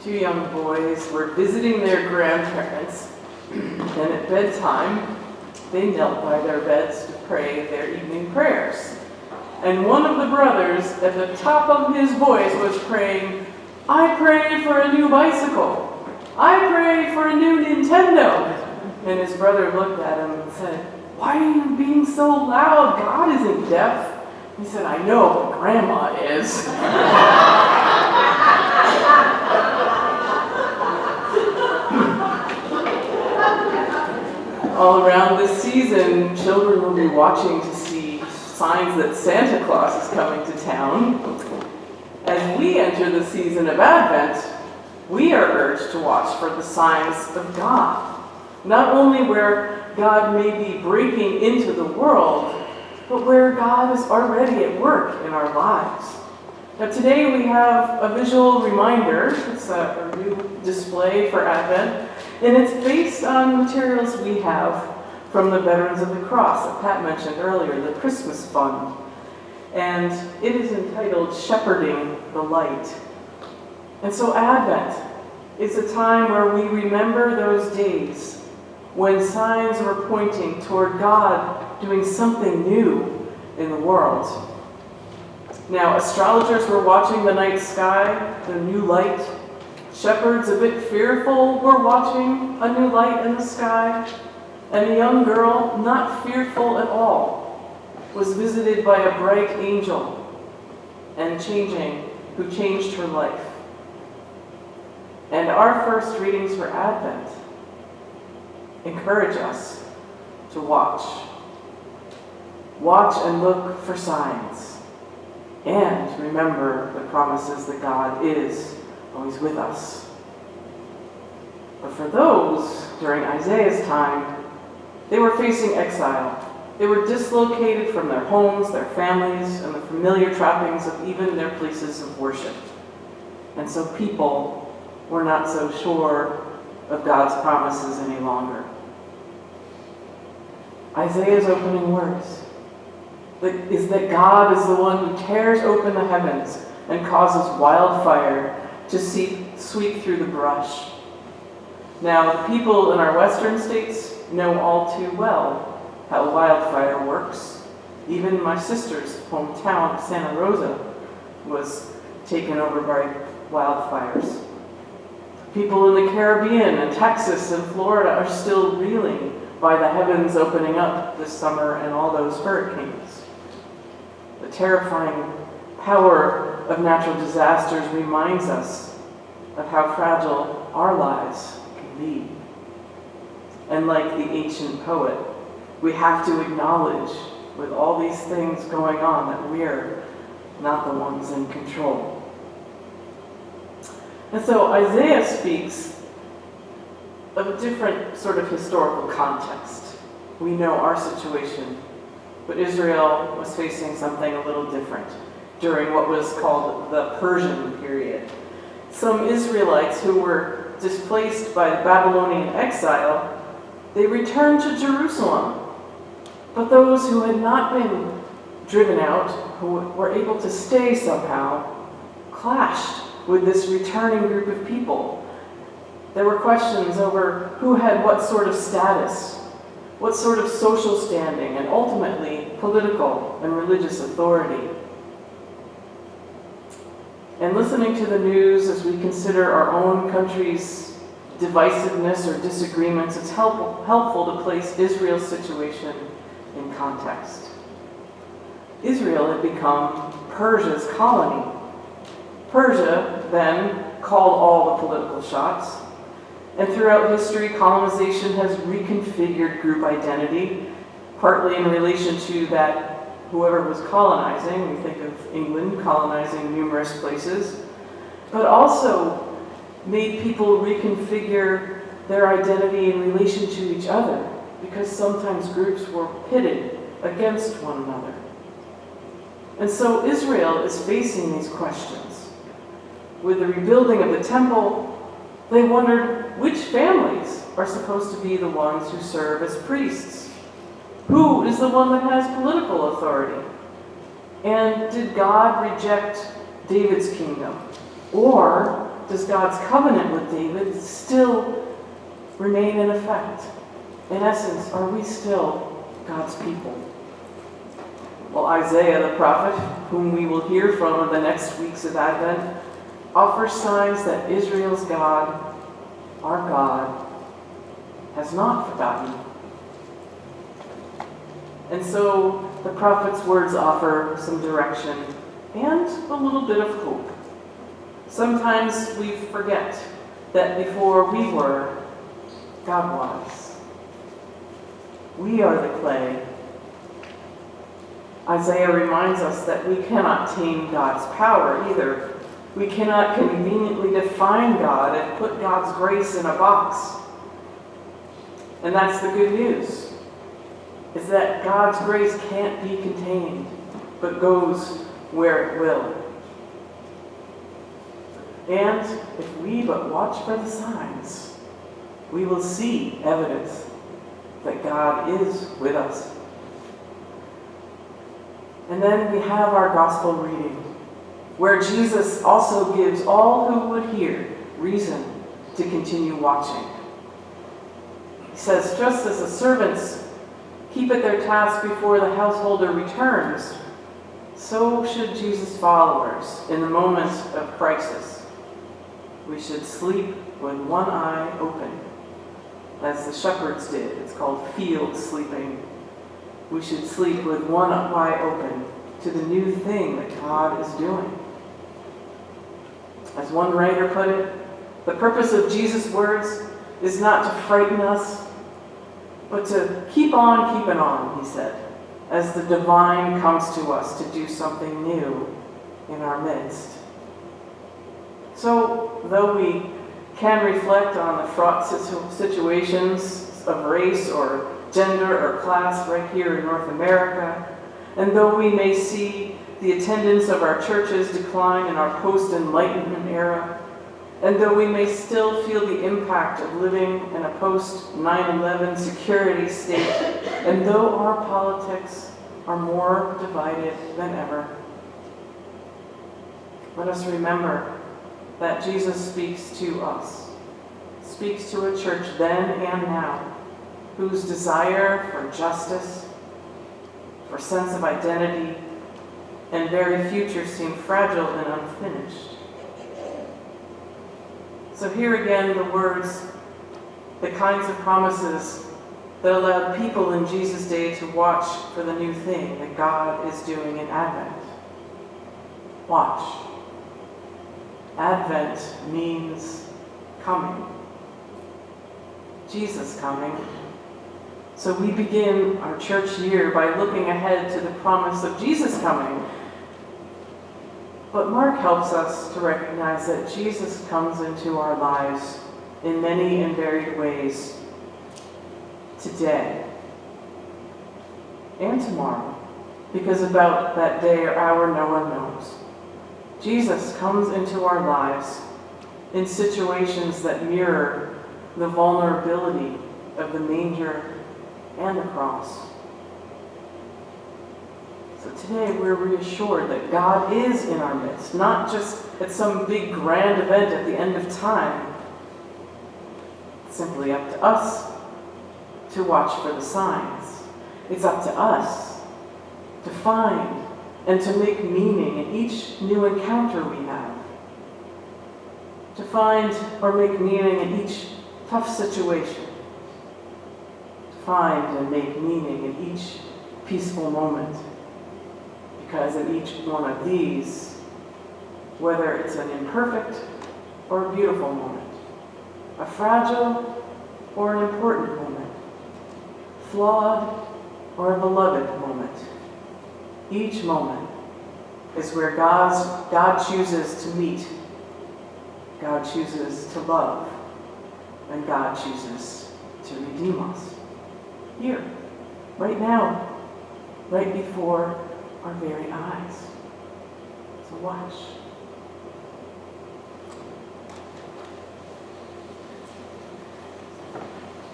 Two young boys were visiting their grandparents, and at bedtime, they knelt by their beds to pray their evening prayers. And one of the brothers, at the top of his voice, was praying, "I pray for a new bicycle. I pray for a new Nintendo." And his brother looked at him and said, "Why are you being so loud? God isn't deaf." He said, "I know, but Grandma is." All around this season, children will be watching to see signs that Santa Claus is coming to town. As we enter the season of Advent, we are urged to watch for the signs of God, not only where God may be breaking into the world, but where God is already at work in our lives. Now today we have a visual reminder. It's a new display for Advent, and it's based on materials we have from the Veterans of the Cross that Pat mentioned earlier, the Christmas Fund. And it is entitled Shepherding the Light. And so Advent is a time where we remember those days when signs were pointing toward God doing something new in the world. Now, astrologers were watching the night sky, the new light. Shepherds, a bit fearful, were watching a new light in the sky. And a young girl, not fearful at all, was visited by a bright angel who changed her life. And our first readings for Advent encourage us to watch. Watch and look for signs. And remember the promises that God is always with us. But for those during Isaiah's time, they were facing exile. They were dislocated from their homes, their families, and the familiar trappings of even their places of worship. And so people were not so sure of God's promises any longer. Isaiah's opening words is that God is the one who tears open the heavens and causes wildfire to sweep through the brush. Now, the people in our western states know all too well how wildfire works. Even my sister's hometown, Santa Rosa, was taken over by wildfires. People in the Caribbean and Texas and Florida are still reeling by the heavens opening up this summer and all those hurricanes. The terrifying power of natural disasters reminds us of how fragile our lives can be. And like the ancient poet, we have to acknowledge, with all these things going on, that we're not the ones in control. And so Isaiah speaks of a different sort of historical context. We know our situation, but Israel was facing something a little different during what was called the Persian period. Some Israelites who were displaced by the Babylonian exile, they returned to Jerusalem. But those who had not been driven out, who were able to stay somehow, clashed with this returning group of people. There were questions over who had what sort of status, what sort of social standing, and ultimately political and religious authority. And listening to the news as we consider our own country's divisiveness or disagreements, it's helpful to place Israel's situation in context. Israel had become Persia's colony. Persia then called all the political shots, and throughout history, colonization has reconfigured group identity, partly in relation to that whoever was colonizing. We think of England colonizing numerous places, but also made people reconfigure their identity in relation to each other, because sometimes groups were pitted against one another. And so Israel is facing these questions. With the rebuilding of the temple, they wondered which families are supposed to be the ones who serve as priests. Who is the one that has political authority? And did God reject David's kingdom? Or does God's covenant with David still remain in effect? In essence, are we still God's people? Well, Isaiah the prophet, whom we will hear from in the next weeks of Advent, offers signs that Israel's God, our God, has not forgotten. And so the prophet's words offer some direction and a little bit of hope. Sometimes we forget that before we were, God was. We are the clay. Isaiah reminds us that we cannot tame God's power either. We cannot conveniently define God and put God's grace in a box. And that's the good news, is that God's grace can't be contained, but goes where it will. And if we but watch for the signs, we will see evidence that God is with us. And then we have our gospel reading, where Jesus also gives all who would hear reason to continue watching. He says, just as the servants keep at their task before the householder returns, so should Jesus' followers in the moments of crisis. We should sleep with one eye open, as the shepherds did. It's called field sleeping. We should sleep with one eye open to the new thing that God is doing. As one writer put it, the purpose of Jesus' words is not to frighten us, but to keep on keeping on, he said, as the divine comes to us to do something new in our midst. So, though we can reflect on the fraught situations of race or gender or class right here in North America, and though we may see the attendance of our churches decline in our post-Enlightenment era, and though we may still feel the impact of living in a post-9/11 security state, and though our politics are more divided than ever, let us remember that Jesus speaks to us, speaks to a church then and now, whose desire for justice, for sense of identity, and very future seem fragile and unfinished. So here again, the words, the kinds of promises that allowed people in Jesus' day to watch for the new thing that God is doing in Advent. Watch. Advent means coming. Jesus coming. So we begin our church year by looking ahead to the promise of Jesus coming. But Mark helps us to recognize that Jesus comes into our lives in many and varied ways today and tomorrow, because about that day or hour no one knows. Jesus comes into our lives in situations that mirror the vulnerability of the manger and the cross. So today we're reassured that God is in our midst, not just at some big grand event at the end of time. It's simply up to us to watch for the signs. It's up to us to find and to make meaning in each new encounter we have. To find or make meaning in each tough situation. To find and make meaning in each peaceful moment. Because in each one of these, whether it's an imperfect or a beautiful moment, a fragile or an important moment, flawed or a beloved moment, each moment is where God chooses to meet, God chooses to love, and God chooses to redeem us. Here, right now, right before our very eyes. So watch.